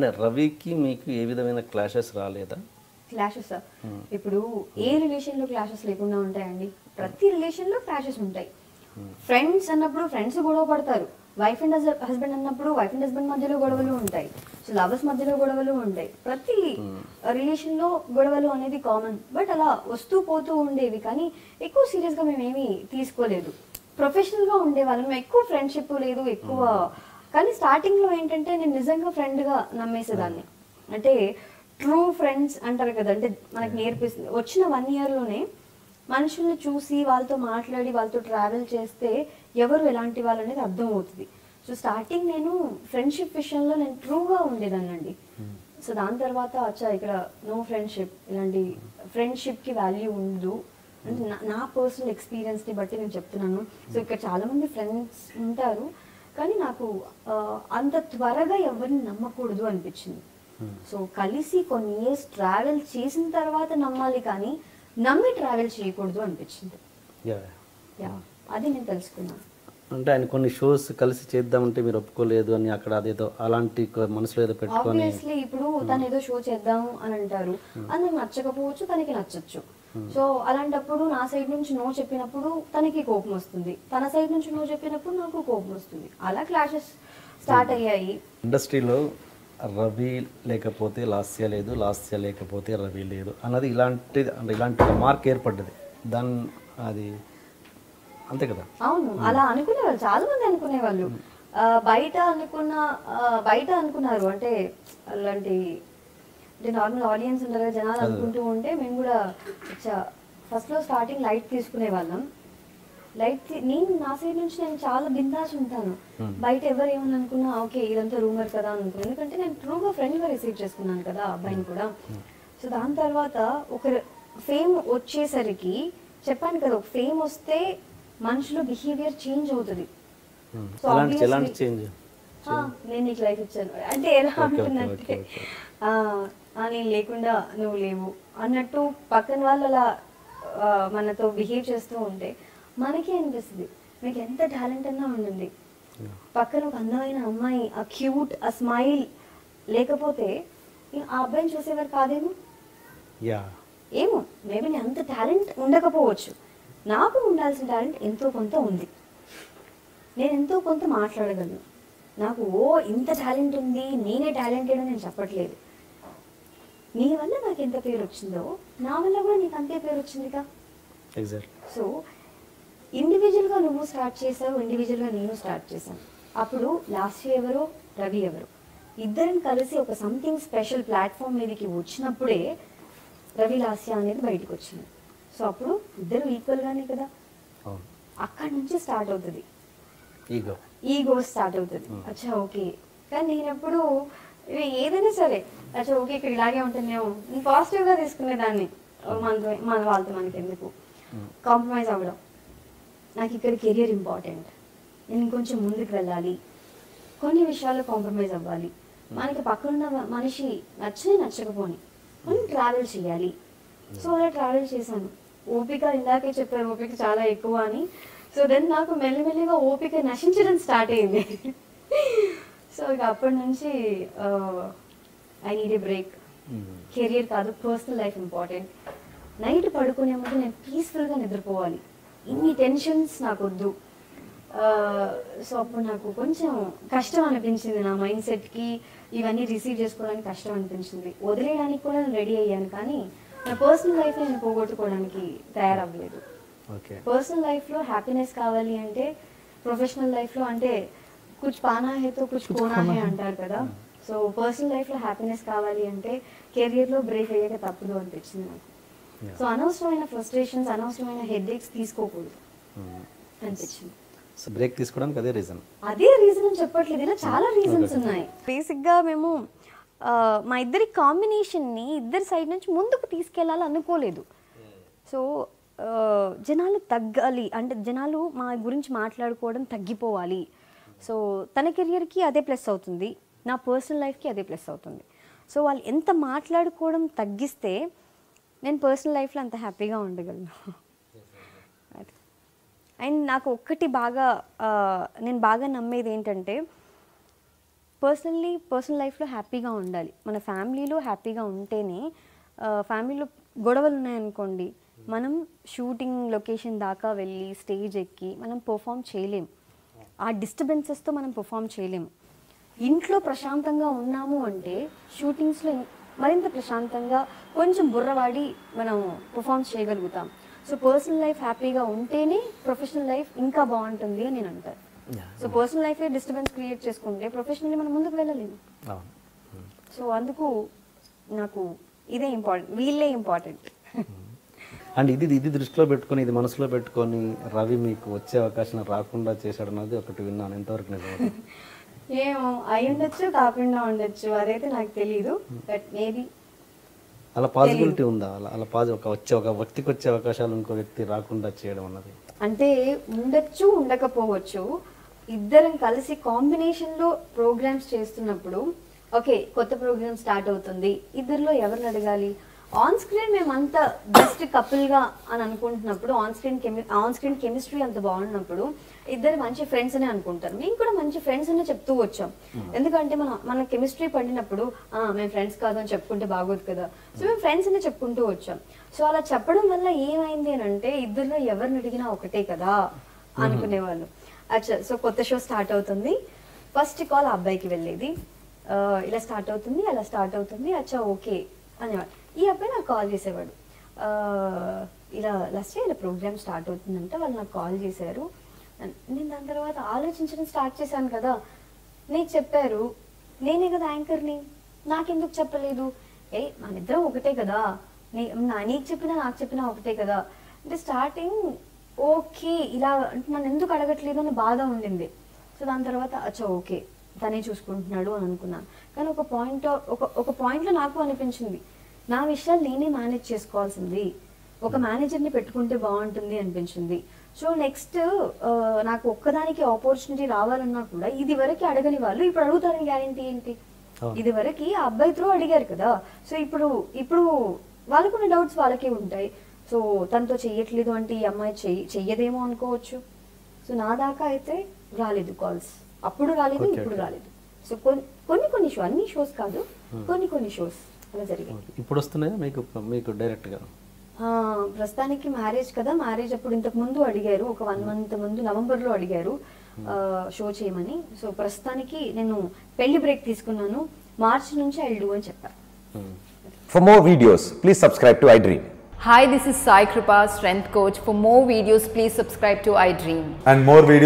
అంటే రవికి మీకు ఏ విధమైన క్లాషెస్ రాలేదా? క్లాషెస్ ఇప్పుడు ఏ రిలేషన్లో క్లాషెస్ లేకుండా ఉంటాయండి? ప్రతి రిలేషన్లో క్లాషెస్ ఉంటాయి. ఫ్రెండ్స్ అన్నప్పుడు ఫ్రెండ్స్ గొడవ పడతారు, వైఫ్ అండ్ హస్బెండ్ అన్నప్పుడు వైఫ్ అండ్ హస్బెండ్ మధ్యలో గొడవలు ఉంటాయి, సో లవర్స్ మధ్యలో గొడవలు ఉంటాయి. ప్రతి రిలేషన్లో గొడవలు అనేది కామన్. బట్ అలా వస్తూ పోతూ ఉండేవి, కానీ ఎక్కువ సీరియస్గా మేమేమీ తీసుకోలేదు. ప్రొఫెషనల్గా ఉండేవాళ్ళం, ఎక్కువ ఫ్రెండ్షిప్ లేదు ఎక్కువ. కానీ స్టార్టింగ్లో ఏంటంటే నేను నిజంగా ఫ్రెండ్గా నమ్మేసేదాన్ని. అంటే ట్రూ ఫ్రెండ్స్ అంటారు కదా, అంటే మనకు నేర్పిస్తుంది. వచ్చిన 1 yearలోనే మనుషుల్ని చూసి వాళ్ళతో మాట్లాడి వాళ్ళతో ట్రావెల్ చేస్తే ఎవరు ఎలాంటి వాళ్ళు అనేది అర్థమవుతుంది. సో స్టార్టింగ్ నేను ఫ్రెండ్షిప్ విషయంలో నేను ట్రూగా ఉండేదాన్నండి. సో దాని తర్వాత ఇక్కడ నో ఫ్రెండ్షిప్, ఇలాంటి ఫ్రెండ్షిప్కి వాల్యూ ఉండదు అంటే నా పర్సనల్ ఎక్స్పీరియన్స్ని బట్టి నేను చెప్తున్నాను. సో ఇక్కడ చాలామంది ఫ్రెండ్స్ ఉంటారు, కానీ నాకు అంత త్వరగా ఎవరిని నమ్మకూడదు అనిపించింది. సో కలిసి కొన్ని ఇయర్స్ ట్రావెల్ చేసిన తర్వాత నమ్మాలి, కానీ నమ్మి ట్రావెల్ చేయకూడదు అనిపించింది. అది నేను తెలుసుకున్నాను. అంటే ఆయన కొన్ని షోస్ కలిసి చేద్దామంటే మీరు ఒప్పుకోలేదు అని అక్కడ అదేదో అలాంటి మనసులో ఏదో పెట్టుకొని, ఆబ్వియస్లీ ఇప్పుడు తను ఏదో షో చేద్దాం అని అంటారు, అది నాకు నచ్చకపోవచ్చు, తనకి నచ్చచ్చు. సో అలాంటప్పుడు నా సైడ్ నుంచి నో చెప్పినప్పుడు తనకి కోపం వస్తుంది, తన సైడ్ నుంచి నో చెప్పినప్పుడు నాకు కోపం వస్తుంది. అలా క్లాషెస్ స్టార్ట్ అయ్యాయి. ఇండస్ట్రీలో రవి లేకపోతే లాస్య లేదు, లాస్య లేకపోతే రవి లేదు అన్నది ఇలాంటి మార్క్ ఏర్పడ్డది. దాని అది అంతే కదా? అవును, అలా అనుకునేవాళ్ళు, చాలా మంది అనుకునేవాళ్ళు. బయట అనుకున్నారు, అంటే అలాంటి అంటే నార్మల్ ఆడియన్స్ ఉంటారు కదా, జనాలు అనుకుంటూ ఉంటే మేము కూడా ఫస్ట్లో స్టార్టింగ్ లైట్ తీసుకునే వాళ్ళం. నేను నా సైడ్ నుంచి నేను చాలా బిందాస్ ఉంటాను. బయట ఎవరు ఏమని అనుకున్నా ఓకే ఇదంతా రూమర్ కదా అనుకున్నాను, ఎందుకంటే నేను ట్రూగా ఫ్రెండ్గా రిసీవ్ చేసుకున్నాను కదా అబ్బాయిని కూడా. సో దాని తర్వాత ఒక ఫేమ్ వచ్చేసరికి చెప్పాను కదా, ఒక ఫేమ్ వస్తే మనుషుల బిహేవియర్ చేంజ్ అవుతుంది. సో నేను నీకు లైఫ్ ఇచ్చాను అంటే ఎలా ఉంటుందంటే నేను లేకుండా నువ్వు లేవు అన్నట్టు పక్కన వాళ్ళు అలా మనతో బిహేవ్ చేస్తూ ఉంటే మనకే అనిపిస్తుంది మీకు ఎంత టాలెంట్ అన్నా ఉండండి, పక్కన ఒక అందమైన అమ్మాయి, ఆ క్యూట్ ఆ స్మైల్ లేకపోతే ఆ అబ్బాయిని చూసేవారు కాదేమో. ఏమో మేబీ నేను అంత టాలెంట్ ఉండకపోవచ్చు, నాకు ఉండాల్సిన టాలెంట్ ఎంతో కొంత ఉంది. నేను ఎంతో కొంత మాట్లాడగలను, నాకు ఇంత టాలెంట్ ఉంది నేనే టాలెంటెడ్ అని నేను చెప్పట్లేదు. నీ వల్ల నాకు ఎంత పేరు వచ్చిందో నా వల్ల కూడా నీకు అంతే పేరు వచ్చిందిగా. సో ఇండివిజువల్గా నువ్వు స్టార్ట్ చేసావు, ఇండివిజువల్గా నేను స్టార్ట్ చేశాను. అప్పుడు లాస్ట్ ఎవరో రవి ఎవరో ఇద్దరం కలిసి ఒక సంథింగ్ స్పెషల్ ప్లాట్ఫామ్ మీదకి వచ్చినప్పుడే రవి లాస్య అనేది బయటకు వచ్చింది. సో అప్పుడు ఇద్దరు ఈక్వల్గానే కదా, అక్కడి నుంచి స్టార్ట్ అవుతుంది ఈగో స్టార్ట్ అవుతుంది. అచ్చా ఓకే, కానీ నేను ఎప్పుడు ఏదైనా సరే అచ్చా ఓకే ఇక్కడ ఇలాగే ఉంటుందేమో నేను పాజిటివ్గా తీసుకునేదాన్ని. మన వాళ్ళతో మనకి ఎందుకు కాంప్రమైజ్ అవ్వడం, నాకు ఇక్కడ కెరియర్ ఇంపార్టెంట్, నేను ఇంకొంచెం ముందుకు వెళ్ళాలి, కొన్ని విషయాల్లో కాంప్రమైజ్ అవ్వాలి, మనకి పక్కనున్న మనిషి నచ్చకపోని మనం ట్రావెల్ చేయాలి. సో అలా ట్రావెల్ చేశాను. ఓపిక ఇందాకే చెప్పారు ఓపిక చాలా ఎక్కువ అని. సో దెన్ నాకు మెల్లిమెల్లిగా ఓపిక నశించడం స్టార్ట్ అయింది. సో ఇక అప్పటి నుంచి I need a break. Career కాదు, పర్సనల్ లైఫ్ ఇంపార్టెంట్. నైట్ పడుకునే ముందు నేను పీస్ఫుల్గా నిద్రపోవాలి, ఇన్ని టెన్షన్స్ నాకు వద్దు. సో అప్పుడు నాకు కొంచెం కష్టం అనిపించింది, నా మైండ్ సెట్కి ఇవన్నీ రిసీవ్ చేసుకోవడానికి కష్టం అనిపించింది. వదిలేయడానికి కూడా నేను రెడీ అయ్యాను, కానీ నా పర్సనల్ లైఫ్ నేను పోగొట్టుకోవడానికి తయారవ్వలేదు. పర్సనల్ లైఫ్లో హ్యాపీనెస్ కావాలి అంటే, ప్రొఫెషనల్ లైఫ్లో అంటే కుచ్ పానా హే తో కుచ్ కోనా హే అంటారు కదా. సో పర్సనల్ లైఫ్లో హ్యాపీనెస్ కావాలి అంటే కెరియర్లో బ్రేక్ అయ్యాక తప్పదు అనిపించింది నాకు. సో అనవసరమైన ఫ్రస్ట్రేషన్స్, అనవసరమైన హెడ్ఏక్స్ తీసుకోకూడదు అనిపించింది. సో బ్రేక్ తీసుకోవడానికి అదే రీజన్ అని చెప్పట్లేదు, ఇలా చాలా రీజన్స్ ఉన్నాయి. బేసిక్గా మేము మా ఇద్దరి కాంబినేషన్ని ఇద్దరి సైడ్ నుంచి ముందుకు తీసుకెళ్ళాలి అనుకోలేదు. సో జనాలు తగ్గాలి అంటే జనాలు మా గురించి మాట్లాడుకోవడం తగ్గిపోవాలి. సో తన కెరియర్కి అదే ప్లస్ అవుతుంది, నా పర్సనల్ లైఫ్కి అదే ప్లస్ అవుతుంది. సో వాళ్ళు ఎంత మాట్లాడుకోవడం తగ్గిస్తే నేను పర్సనల్ లైఫ్లో అంత హ్యాపీగా ఉండగలను. అండ్ నాకు ఒక్కటి బాగా నేను బాగా నమ్మేది ఏంటంటే, పర్సనల్ లైఫ్లో హ్యాపీగా ఉండాలి. మన ఫ్యామిలీలో హ్యాపీగా ఉంటేనే, ఫ్యామిలీలో గొడవలు ఉన్నాయనుకోండి, మనం షూటింగ్ లొకేషన్ దాకా వెళ్ళి స్టేజ్ ఎక్కి మనం పర్ఫామ్ చేయలేం. ఆ డిస్టర్బెన్సెస్తో మనం పర్ఫామ్ చేయలేము. ఇంట్లో ప్రశాంతంగా ఉన్నాము అంటే షూటింగ్స్లో మరింత ప్రశాంతంగా కొంచెం బుర్రవాడి మనం పర్ఫామ్ చేయగలుగుతాం. సో పర్సనల్ లైఫ్ హ్యాపీగా ఉంటేనే ప్రొఫెషనల్ లైఫ్ ఇంకా బాగుంటుంది అని నేను అంటాను. So personal life disturbance create చేసుకుంటే ప్రొఫెషనల్లీ మనం ముందుకు వెళ్ళలేము. సో అందుకు నాకు ఇదే ఇంపార్టెంట్, వీళ్ళే ఇంపార్టెంట్. అండ్ ఇది దృష్టిలో పెట్టుకొని, ఇది మనసులో పెట్టుకొని రవి మీకు వచ్చే అవకాశం రాకుండా చేశాడు అన్నది ఒకటి విన్నాను. ఎంతవరకు నిజం? ఏమో అయి ఉండొచ్చు, కాకుండా ఉండొచ్చు, అదైతే నాకు తెలీదు. బట్ మేబీ అలా పాసిబిలిటీ ఉందా? ఒక వ్యక్తికి వచ్చే అవకాశాలు ఇంకో వ్యక్తి రాకుండా చేయడం అన్నది అంటే ఉండొచ్చు, ఉండకపోవచ్చు. ఇద్దరం కలిసి కాంబినేషన్లో ప్రోగ్రామ్స్ చేస్తున్నప్పుడు, ఓకే కొత్త ప్రోగ్రామ్ స్టార్ట్ అవుతుంది, ఇద్దరిలో ఎవరిని అడగాలి? ఆన్ స్క్రీన్ మేము అంత బెస్ట్ కపుల్గా అని అనుకుంటున్నప్పుడు, ఆన్ స్క్రీన్ కెమిస్ట్రీ అంత బాగున్నప్పుడు ఇద్దరు మంచి ఫ్రెండ్స్ అనే అనుకుంటారు. మేము కూడా మంచి ఫ్రెండ్స్ అనే చెప్తూ వచ్చాం. ఎందుకంటే మన కెమిస్ట్రీ పడినప్పుడు మేము ఫ్రెండ్స్ కాదు అని చెప్పుకుంటే బాగోదు కదా. సో మేము ఫ్రెండ్స్ అనే చెప్పుకుంటూ వచ్చాం. సో అలా చెప్పడం వల్ల ఏమైంది అని అంటే, ఇద్దరిలో ఎవరిని అడిగినా ఒకటే కదా అనుకునేవాళ్ళు. అచ్చా, సో కొత్త షో స్టార్ట్ అవుతుంది, ఫస్ట్ కాల్ ఆ అబ్బాయికి వెళ్ళేది, ఇలా స్టార్ట్ అవుతుంది, అలా స్టార్ట్ అవుతుంది, అచ్చా ఓకే అనేవాడు. ఈ అబ్బాయి నాకు కాల్ చేసేవాడు, ఇలా లస్య ఇలా ప్రోగ్రామ్ స్టార్ట్ అవుతుందంటే వాళ్ళు నాకు కాల్ చేశారు. నేను దాని తర్వాత ఆలోచించడం స్టార్ట్ చేశాను కదా, నీకు చెప్పారు, నేనే కదా యాంకర్ని, నాకెందుకు చెప్పలేదు? మన ఇద్దరం ఒకటే కదా, నీకు చెప్పినా నాకు చెప్పినా ఒకటే కదా అంటే స్టార్టింగ్ ఓకే, ఇలా అంటే నన్ను ఎందుకు అడగట్లేదు అని బాధ ఉండింది. సో దాని తర్వాత అచ్చా ఓకే తనే చూసుకుంటున్నాడు అని అనుకున్నాను. కానీ ఒక పాయింట్లో నాకు అనిపించింది, నా విషయాలు నేనే మేనేజ్ చేసుకోవాల్సింది, ఒక మేనేజర్ని పెట్టుకుంటే బాగుంటుంది అనిపించింది. సో నెక్స్ట్ నాకు ఒక్కదానికి ఆపర్చునిటీ రావాలన్నా కూడా ఇది వరకు అడగని వాళ్ళు ఇప్పుడు అడుగుతారని గ్యారంటీ ఏంటి? ఇది వరకు ఆ అబ్బాయి త్రూ అడిగారు కదా. సో ఇప్పుడు వాళ్ళకున్న డౌట్స్ వాళ్ళకే ఉంటాయి. సో తనతో చెయ్యట్లేదు అంటే ఈ అమ్మాయి చెయ్యదేమో అనుకోవచ్చు. సో నా దాకా అయితే రాలేదు కాల్స్, అప్పుడు రాలేదు, ఇప్పుడు రాలేదు. సో కొన్ని షో, అన్ని షోస్ కాదు, కొన్ని షోస్ అలా జరిగాయి. ఇప్పుడు వస్తున్నాయా మీకు డైరెక్ట్గా? ప్రస్తుతానికి మ్యారేజ్ కదా, మ్యారేజ్ అప్పుడు ఇంతకు ముందు అడిగారు, ఒక 1 month ముందు నవంబర్లో అడిగారు షో చేయమని. సో ప్రస్తుతానికి నేను పెళ్లి బ్రేక్ తీసుకున్నాను, మార్చి నుంచి ఐ విల్ డూ అని చెప్పాను. For more videos, please subscribe to iDream. Hi, this is Sai Kripa, strength coach. For more videos, please subscribe to iDream. And more videos